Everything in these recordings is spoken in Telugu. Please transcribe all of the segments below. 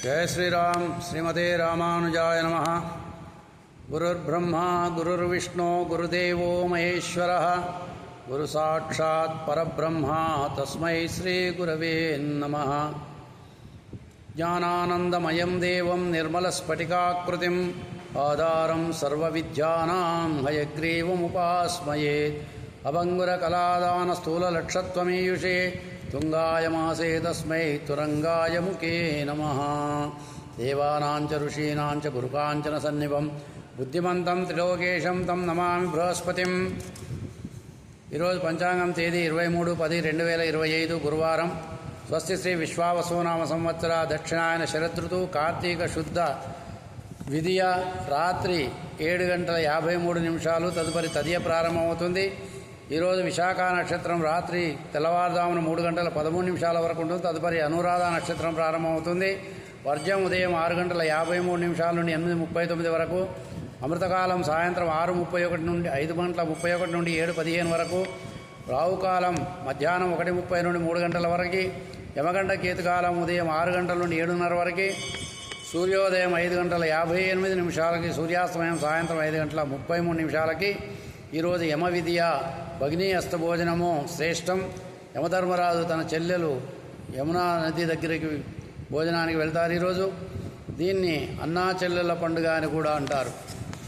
जय श्री राम। श्रीमते रामानुजाय नमः। गुरुर्ब्रह्मा गुरुर्विष्णु गुरुदेवो महेश्वरः गुरुसाक्षात् परब्रह्मा तस्मै श्रीगुरवे नमः। ज्ञानानन्दमयं देवं निर्मलस्फटिकाकृतिम् आधारं सर्वविद्यानां हयग्रीवमुपास्महे। अभङ्गुरकलादानस्थूललक्षत्वमीयुषे तुंगायमासे तस्मै तुरंगाय मुखे नमः। देवानां च ऋषीणां च गुरुकाञ्चन सन्निभं बुद्धिमन्तं त्रिलोकेशं तं नमामि बृहस्पतिं। ఈరోజు పంచాంగం తేదీ 23/10/2025 గురువారం. స్వస్తి శ్రీ విశ్వావసునామ సంవత్సర దక్షిణాయన శరదృతువు కార్తీక శుద్ధ విధియ రాత్రి 7:53 తదుపరి తదియ ప్రారంభమవుతుంది. ఈరోజు విశాఖ నక్షత్రం రాత్రి తెల్లవారుజామున 3:13 వరకు ఉంటుంది. తదుపరి అనురాధ నక్షత్రం ప్రారంభమవుతుంది. వర్జం ఉదయం 6:53 నుండి 8:39 వరకు. అమృతకాలం సాయంత్రం 6:31 నుండి 5:31 నుండి 7:15 వరకు. రావుకాలం మధ్యాహ్నం 1:30 నుండి 3 గంటల వరకు. యమగంట కేతుకాలం ఉదయం 6 గంటల నుండి 7:30 వరకు. సూర్యోదయం 5:58 సూర్యాస్తమయం సాయంత్రం 5:33 ఈరోజు యమ విధియ భగినీ అస్తభోజనము శ్రేష్టం. యమధర్మరాజు తన చెల్లెలు యమునా నది దగ్గరికి భోజనానికి వెళ్తారు. ఈరోజు దీన్ని అన్నా చెల్లెల పండుగ అని కూడా అంటారు.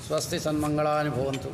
స్వస్తి సన్మంగళాని భవంతు.